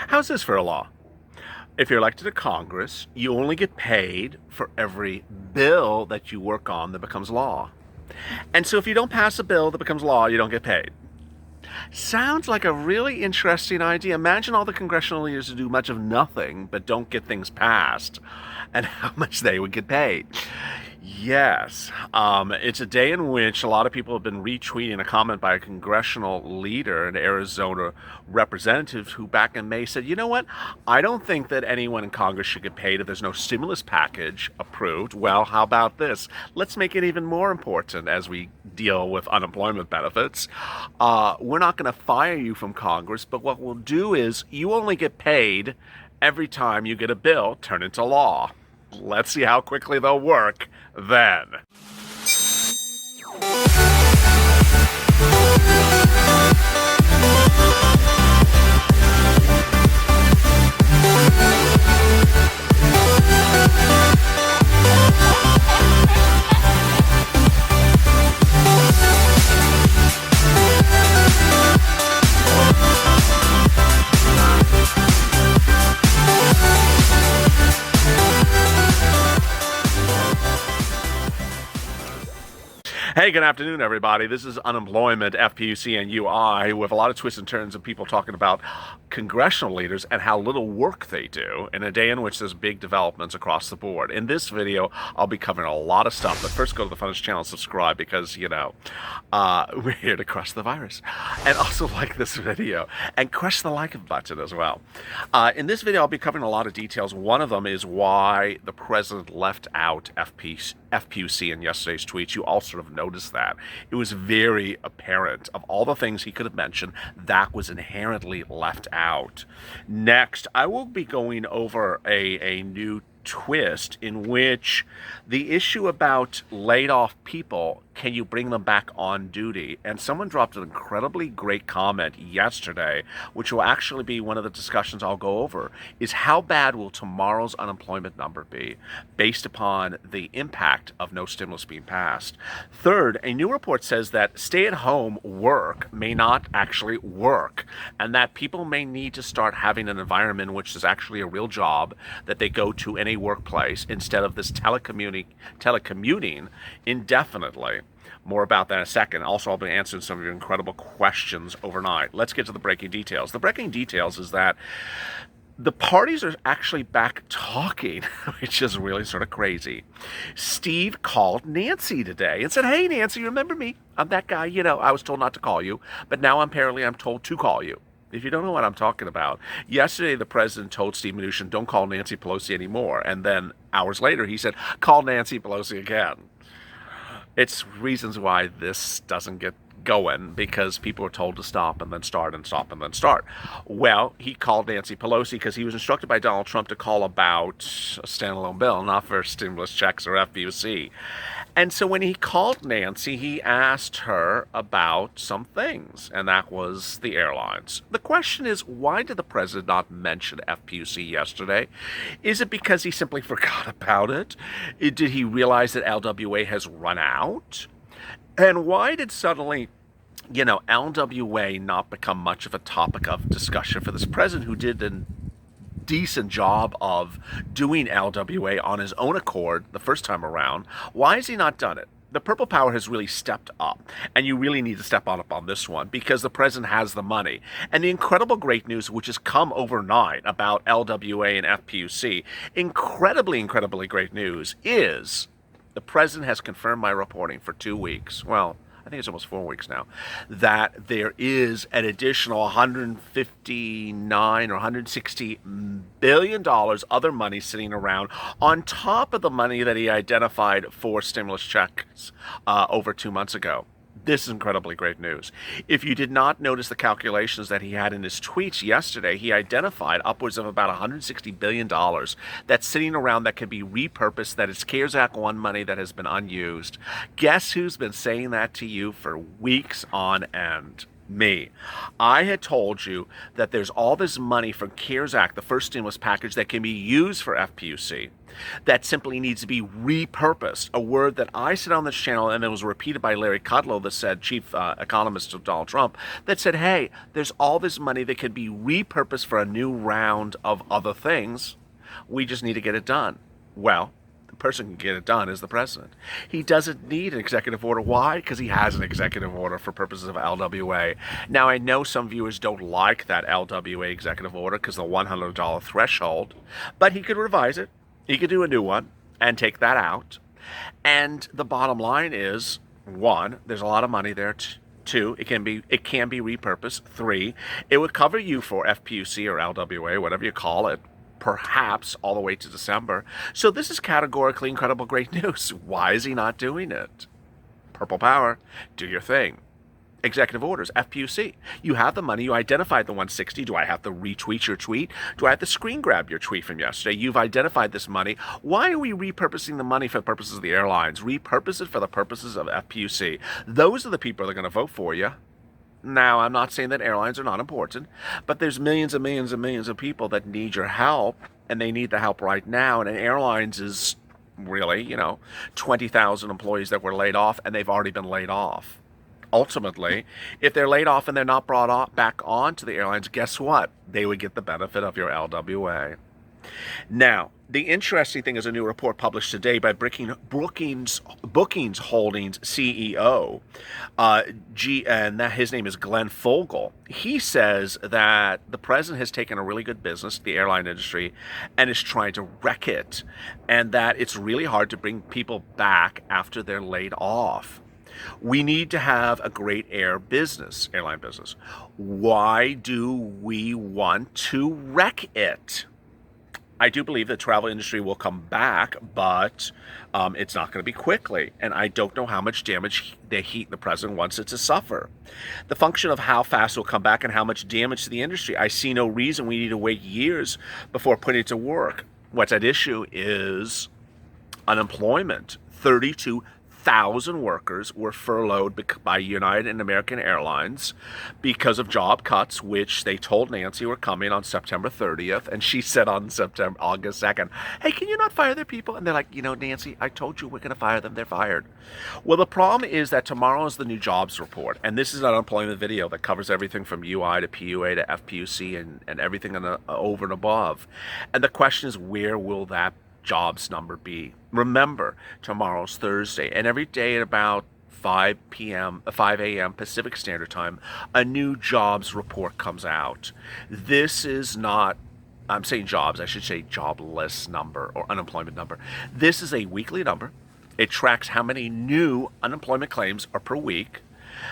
How's this for a law? If you're elected to Congress, you only get paid for every bill that you work on that becomes law. And so if you don't pass a bill that becomes law, you don't get paid. Sounds like a really interesting idea. Imagine all the congressional leaders who do much of nothing but don't get things passed and how much they would get paid. Yes, it's a day in which a lot of people have been retweeting a comment by a congressional leader, an Arizona representative, who back in May said, you know what, I don't think that anyone in Congress should get paid if there's no stimulus package approved. Well, how about this? Let's make it even more important as we deal with unemployment benefits. We're not going to fire you from Congress, but what we'll do is you only get paid every time you get a bill turned into law. Let's see how quickly they'll work then. Hey, good afternoon, everybody. This is Unemployment, FPUC, and UI, with a lot of twists and turns of people talking about congressional leaders and how little work they do in a day in which there's big developments across the board. In this video, I'll be covering a lot of stuff, but first go to the Funnest channel and subscribe because, we're here to crush the virus. And also like this video and crush the like button as well. In this video, I'll be covering a lot of details. One of them is why the president left out FPUC in yesterday's tweets. You all sort of noticed that. It was very apparent. Of all the things he could have mentioned, that was inherently left out. Next, I will be going over a new twist in which the issue about laid off people, can you bring them back on duty? And someone dropped an incredibly great comment yesterday, which will actually be one of the discussions I'll go over, is how bad will tomorrow's unemployment number be based upon the impact of no stimulus being passed? Third, a new report says that stay-at-home work may not actually work, and that people may need to start having an environment in which there's actually a real job that they go to in a workplace instead of this telecommuting indefinitely. More about that in a second. Also, I'll be answering some of your incredible questions overnight. Let's get to the breaking details. The breaking details is that the parties are actually back talking, which is really sort of crazy. Steve called Nancy today and said, hey, Nancy, remember me? I'm that guy, I was told not to call you, but now apparently I'm told to call you. If you don't know what I'm talking about, yesterday the president told Steve Mnuchin, don't call Nancy Pelosi anymore. And then hours later, he said, call Nancy Pelosi again. It's reasons why this doesn't get going, because people are told to stop and then start and stop and then start. Well, he called Nancy Pelosi because he was instructed by Donald Trump to call about a standalone bill, not for stimulus checks or FPUC. And so when he called Nancy, he asked her about some things, and that was the airlines. The question is, why did the president not mention FPUC yesterday? Is it because he simply forgot about it? Did he realize that LWA has run out? And why did suddenly, LWA not become much of a topic of discussion for this president who did a decent job of doing LWA on his own accord the first time around? Why has he not done it? The purple power has really stepped up, and you really need to step up on this one because the president has the money. And the incredible great news, which has come overnight about LWA and FPUC, incredibly great news, is the president has confirmed my reporting for 2 weeks. Well, I think it's almost 4 weeks now, that there is an additional $159 or $160 billion other money sitting around on top of the money that he identified for stimulus checks over 2 months ago. This is incredibly great news. If you did not notice the calculations that he had in his tweets yesterday, he identified upwards of about $160 billion that's sitting around that can be repurposed, that is CARES Act 1 money that has been unused. Guess who's been saying that to you for weeks on end? Me. I had told you that there's all this money from CARES Act, the first stimulus package, that can be used for FPUC that simply needs to be repurposed. A word that I said on this channel, and it was repeated by Larry Kudlow, the said chief economist of Donald Trump, that said, hey, there's all this money that could be repurposed for a new round of other things. We just need to get it done. Well, the person who can get it done is the president. He doesn't need an executive order. Why? Because he has an executive order for purposes of LWA. Now, I know some viewers don't like that LWA executive order because of the $100 threshold, but he could revise it. He could do a new one and take that out. And the bottom line is, one, there's a lot of money there. Two, it can be repurposed. Three, it would cover you for FPUC or LWA, whatever you call it, perhaps all the way to December. So this is categorically incredible great news. Why is he not doing it? Purple power, do your thing. Executive orders, FPUC. You have the money, you identified the 160. Do I have to retweet your tweet? Do I have to screen grab your tweet from yesterday? You've identified this money. Why are we repurposing the money for the purposes of the airlines? Repurpose it for the purposes of FPUC. Those are the people that are going to vote for you. Now, I'm not saying that airlines are not important, but there's millions and millions and millions of people that need your help, and they need the help right now. And airlines is really, 20,000 employees that were laid off, and they've already been laid off. Ultimately, if they're laid off and they're not brought back onto the airlines, guess what? They would get the benefit of your LWA. Now, the interesting thing is a new report published today by Bookings Holdings CEO, and his name is Glenn Fogel. He says that the president has taken a really good business, the airline industry, and is trying to wreck it, and that it's really hard to bring people back after they're laid off. We need to have a great airline business. Why do we want to wreck it? I do believe the travel industry will come back, but it's not going to be quickly. And I don't know how much damage the president wants it to suffer. The function of how fast it will come back and how much damage to the industry, I see no reason we need to wait years before putting it to work. What's at issue is unemployment. 32,000 workers were furloughed by United and American Airlines because of job cuts, which they told Nancy were coming on September 30th. And she said on August 2nd, hey, can you not fire their people? And they're like, Nancy, I told you we're going to fire them. They're fired. Well, the problem is that tomorrow is the new jobs report. And this is an unemployment video that covers everything from UI to PUA to FPUC and everything over and above. And the question is, where will that jobs number be? Remember, tomorrow's Thursday, and every day at about 5 a.m. Pacific Standard Time, a new jobs report comes out. This is not, I'm saying jobs, I should say jobless number or unemployment number. This is a weekly number. It tracks how many new unemployment claims are per week.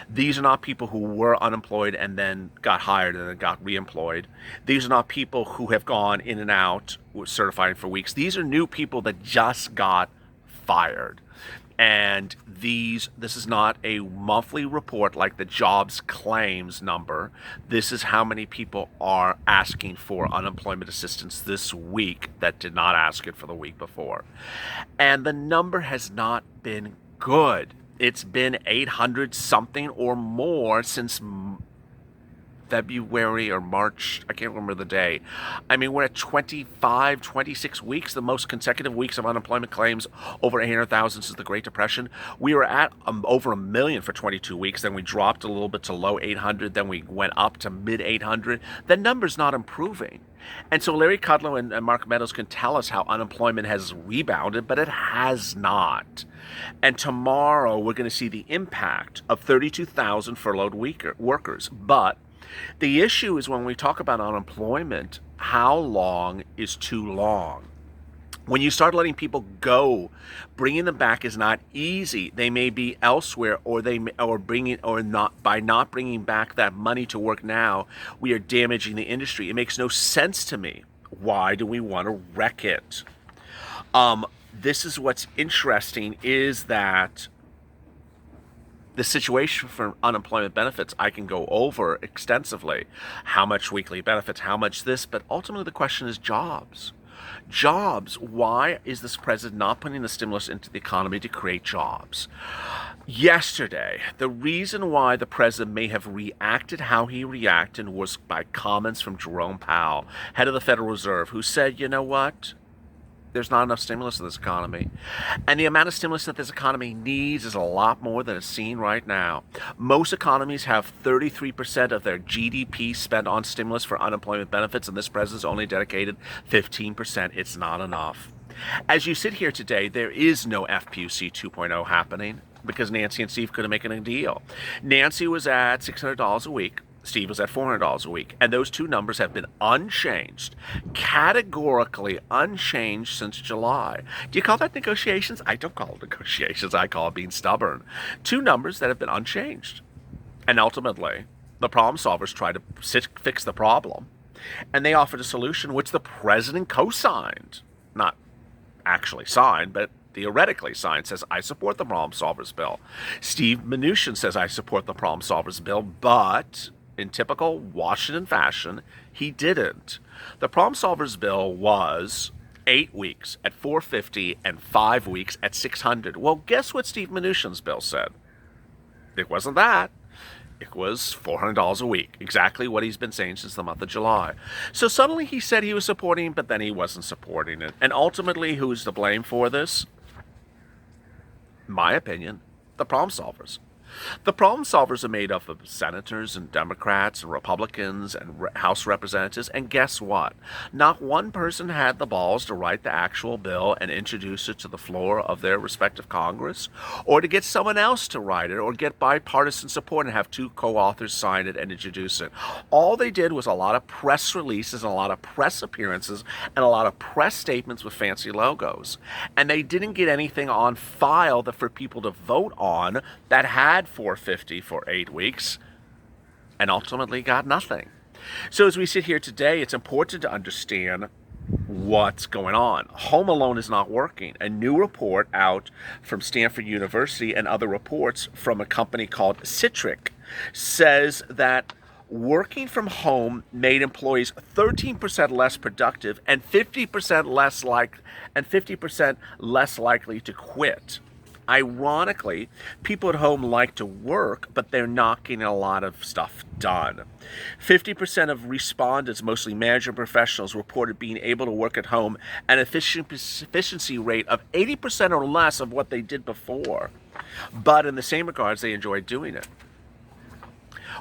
These are not people who were unemployed and then got hired and then got reemployed. These are not people who have gone in and out certifying for weeks. These are new people that just got fired. And this is not a monthly report like the jobs claims number. This is how many people are asking for unemployment assistance this week that did not ask it for the week before. And the number has not been good. It's been 800 something or more since February or March. I can't remember the day. I mean, we're at 25, 26 weeks, the most consecutive weeks of unemployment claims, over 800,000 since the Great Depression. We were at over 1 million for 22 weeks. Then we dropped a little bit to low 800. Then we went up to mid 800. The number's not improving. And so Larry Kudlow and Mark Meadows can tell us how unemployment has rebounded, but it has not. And tomorrow we're going to see the impact of 32,000 furloughed workers. But the issue is when we talk about unemployment, how long is too long? When you start letting people go, bringing them back is not easy. They may be elsewhere, or by not bringing back that money to work now, we are damaging the industry. It makes no sense to me. Why do we want to wreck it? This is what's interesting, is that the situation for unemployment benefits, I can go over extensively. How much weekly benefits, how much this, but ultimately the question is jobs. Jobs. Why is this president not putting the stimulus into the economy to create jobs? Yesterday, the reason why the president may have reacted how he reacted was by comments from Jerome Powell, head of the Federal Reserve, who said, you know what? There's not enough stimulus in this economy. And the amount of stimulus that this economy needs is a lot more than it's seen right now. Most economies have 33% of their GDP spent on stimulus for unemployment benefits, and this president's only dedicated 15%. It's not enough. As you sit here today, there is no FPUC 2.0 happening because Nancy and Steve couldn't make a deal. Nancy was at $600 a week. Steve was at $400 a week. And those two numbers have been unchanged, categorically unchanged since July. Do you call that negotiations? I don't call it negotiations. I call it being stubborn. Two numbers that have been unchanged. And ultimately, the problem solvers try to fix the problem. And they offered a solution which the president co-signed. Not actually signed, but theoretically signed, says, I support the problem solvers bill. Steve Mnuchin says, I support the problem solvers bill, but in typical Washington fashion, he didn't. The problem solvers bill was 8 weeks at $450 and 5 weeks at $600. Well, guess what Steve Mnuchin's bill said? It wasn't that. It was $400 a week, exactly what he's been saying since the month of July. So suddenly he said he was supporting, but then he wasn't supporting it. And ultimately, who's to blame for this? In my opinion, the problem solvers. The problem solvers are made up of senators and Democrats and Republicans and House representatives, and guess what? Not one person had the balls to write the actual bill and introduce it to the floor of their respective Congress, or to get someone else to write it, or get bipartisan support and have two co-authors sign it and introduce it. All they did was a lot of press releases and a lot of press appearances and a lot of press statements with fancy logos. And they didn't get anything on file for people to vote on that had $450 for 8 weeks, and ultimately got nothing. So as we sit here today, it's important to understand what's going on. Home alone is not working. A new report out from Stanford University and other reports from a company called Citric says that working from home made employees 13% less productive and 50% less likely to quit. Ironically, people at home like to work, but they're not getting a lot of stuff done. 50% of respondents, mostly management professionals, reported being able to work at home at an efficiency rate of 80% or less of what they did before. But in the same regards, they enjoyed doing it.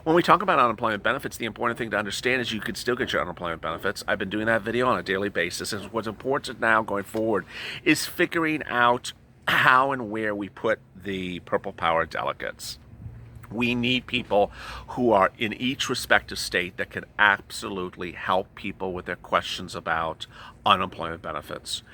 When we talk about unemployment benefits, the important thing to understand is you can still get your unemployment benefits. I've been doing that video on a daily basis, and what's important now going forward is figuring out how and where we put the Purple Power delegates. We need people who are in each respective state that can absolutely help people with their questions about unemployment benefits.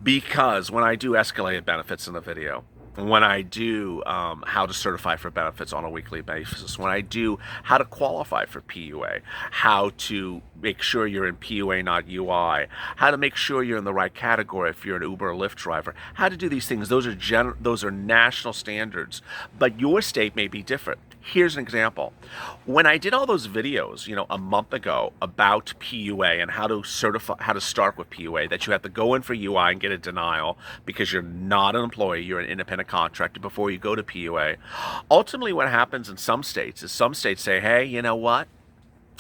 Because when I do escalated benefits in the video, when I do how to certify for benefits on a weekly basis, when I do how to qualify for PUA, how to make sure you're in PUA, not UI, how to make sure you're in the right category if you're an Uber or Lyft driver, how to do these things, those are national standards, but your state may be different. Here's an example. When I did all those videos, a month ago about PUA and how to start with PUA, that you have to go in for UI and get a denial because you're not an employee, you're an independent contractor before you go to PUA. Ultimately, what happens in some states is some states say, hey, you know what?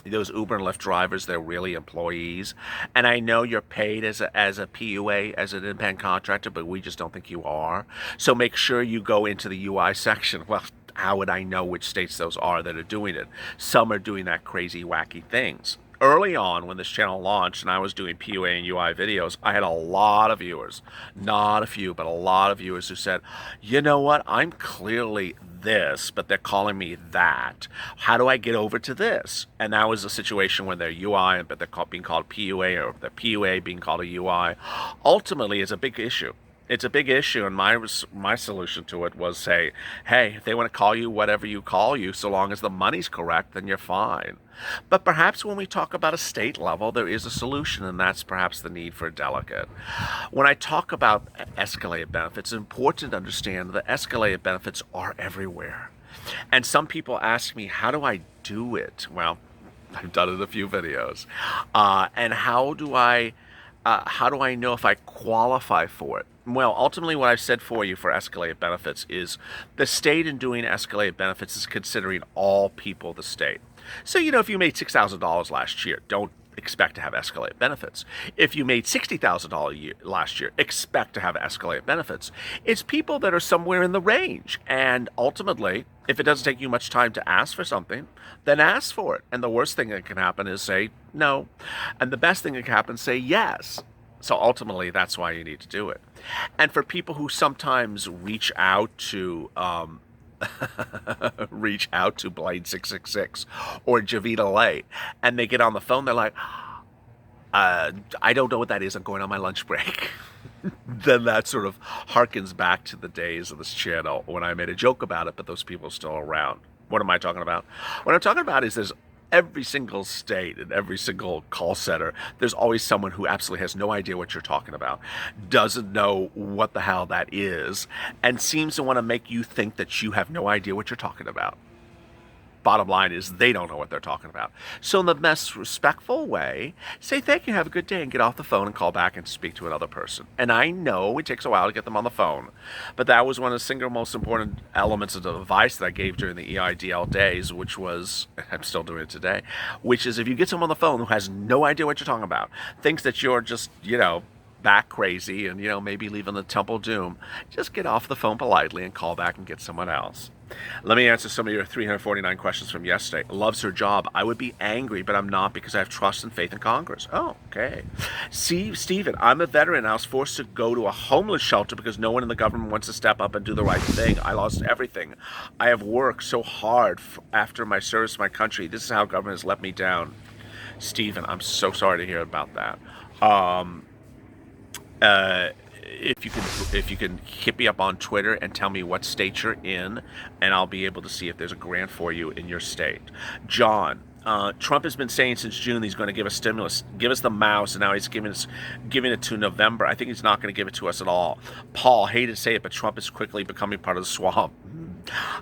Those Uber and Lyft drivers, they're really employees. And I know you're paid as a PUA, as an independent contractor, but we just don't think you are. So make sure you go into the UI section. Well, how would I know which states those are that are doing it? Some are doing that crazy, wacky things. Early on, when this channel launched and I was doing PUA and UI videos, I had a lot of viewers, not a few, but a lot of viewers who said, you know what, I'm clearly this, but they're calling me that. How do I get over to this? And that was a situation when they're UI, but they're being called PUA, or the PUA being called a UI. Ultimately, it's a big issue. It's a big issue, and my solution to it was say, hey, if they want to call you whatever you call you, so long as the money's correct, then you're fine. But perhaps when we talk about a state level, there is a solution, and that's perhaps the need for a delegate. When I talk about escalated benefits, it's important to understand that escalated benefits are everywhere. And some people ask me, how do I do it? Well, I've done it in a few videos. And how do I know if I qualify for it? Well, ultimately, what I've said for you for escalated benefits is the state in doing escalated benefits is considering all people of the state. So, if you made $6,000 last year, don't expect to have escalated benefits. If you made $60,000 last year, expect to have escalated benefits. It's people that are somewhere in the range. And ultimately, if it doesn't take you much time to ask for something, then ask for it. And the worst thing that can happen is say no. And the best thing that can happen is say yes. So ultimately, that's why you need to do it. And for people who sometimes reach out to Blade 666 or Javita Light, and they get on the phone, they're like, I don't know what that is. I'm going on my lunch break. Then that sort of harkens back to the days of this channel when I made a joke about it, but those people are still around. What am I talking about? What I'm talking about is there's every single state and every single call center, there's always someone who absolutely has no idea what you're talking about, doesn't know what the hell that is, and seems to want to make you think that you have no idea what you're talking about. Bottom line is they don't know what they're talking about. So in the most respectful way, say thank you, have a good day, and get off the phone and call back and speak to another person. And I know it takes a while to get them on the phone, but that was one of the single most important elements of the advice that I gave during the EIDL days, which was, I'm still doing it today, which is if you get someone on the phone who has no idea what you're talking about, thinks that you're just, back crazy and, maybe leaving the temple doom, just get off the phone politely and call back and get someone else. Let me answer some of your 349 questions from yesterday. Loves her job. I would be angry, but I'm not because I have trust and faith in Congress. Oh, okay. See, Stephen, I'm a veteran. I was forced to go to a homeless shelter because no one in the government wants to step up and do the right thing. I lost everything. I have worked so hard after my service to my country. This is how government has let me down. Stephen, I'm so sorry to hear about that. If you can hit me up on Twitter and tell me what state you're in, and I'll be able to see if there's a grant for you in your state. John, Trump has been saying since June he's going to give us stimulus, give us the mouse, and now he's giving it to November. I think he's not going to give it to us at all. Paul, hate to say it, but Trump is quickly becoming part of the swamp.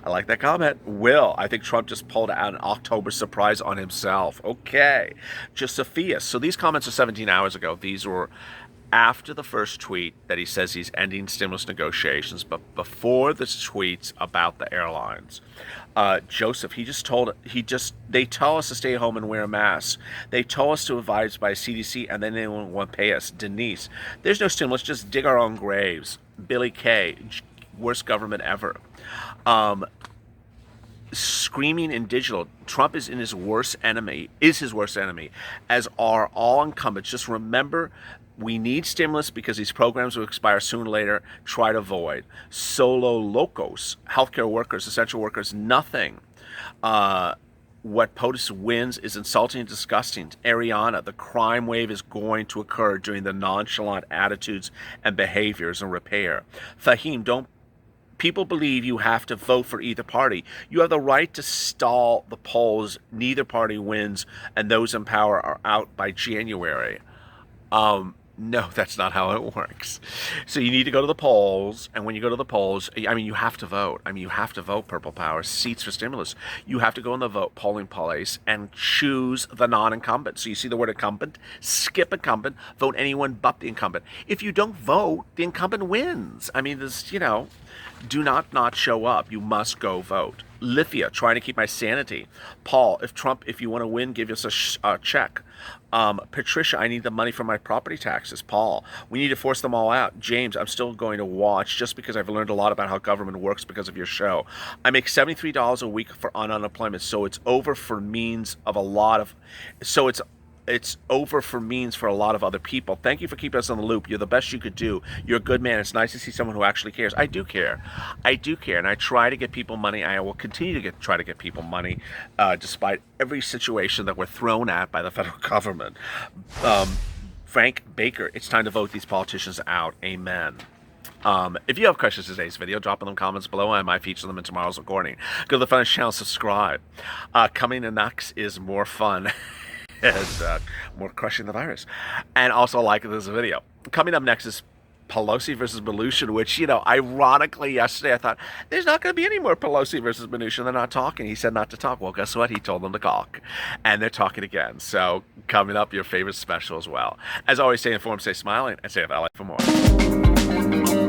I like that comment. Will, I think Trump just pulled out an October surprise on himself. Okay. Josephia, so these comments are 17 hours ago. These were after the first tweet that he says he's ending stimulus negotiations, but before the tweets about the airlines. Joseph, they tell us to stay home and wear a mask. They told us to advise by CDC, and then they won't pay us. Denise, there's no stimulus, just dig our own graves. Billy K, worst government ever. Screaming in digital, Trump is his worst enemy, as are all incumbents. Just remember, we need stimulus because these programs will expire sooner or later. Try to avoid. Solo locos, healthcare workers, essential workers, nothing. What POTUS wins is insulting and disgusting. Ariana, the crime wave is going to occur during the nonchalant attitudes and behaviors and repair. Fahim, people believe you have to vote for either party. You have the right to stall the polls. Neither party wins, and those in power are out by January. No, that's not how it works. So you need to go to the polls, and when you go to the polls, you have to vote. You have to vote, Purple Power, seats for stimulus. You have to go in the polling place and choose the non-incumbent. So you see the word incumbent, skip incumbent, vote anyone but the incumbent. If you don't vote, the incumbent wins. Do not show up. You must go vote. Lithia, trying to keep my sanity. Paul, if you want to win, give us a check. Patricia, I need the money for my property taxes. Paul, we need to force them all out. James, I'm still going to watch just because I've learned a lot about how government works because of your show. I make $73 a week on unemployment, so it's over for means of a lot of, it's over for means for a lot of other people. Thank you for keeping us on the loop. You're the best you could do. You're a good man. It's nice to see someone who actually cares. I do care, and I try to get people money. I will continue to try to get people money, despite every situation that we're thrown at by the federal government. Frank Baker, it's time to vote these politicians out. Amen. If you have questions for today's video, drop them in the comments below. I might feature them in tomorrow's recording. Go to the Fun channel, subscribe. Coming in next is more fun. And more crushing the virus. And also like this video. Coming up next is Pelosi versus Mnuchin, which, ironically yesterday I thought, there's not going to be any more Pelosi versus Mnuchin. They're not talking. He said not to talk. Well, guess what? He told them to talk. And they're talking again. So coming up, your favorite special as well. As always, stay informed, stay smiling, and stay with LA for more.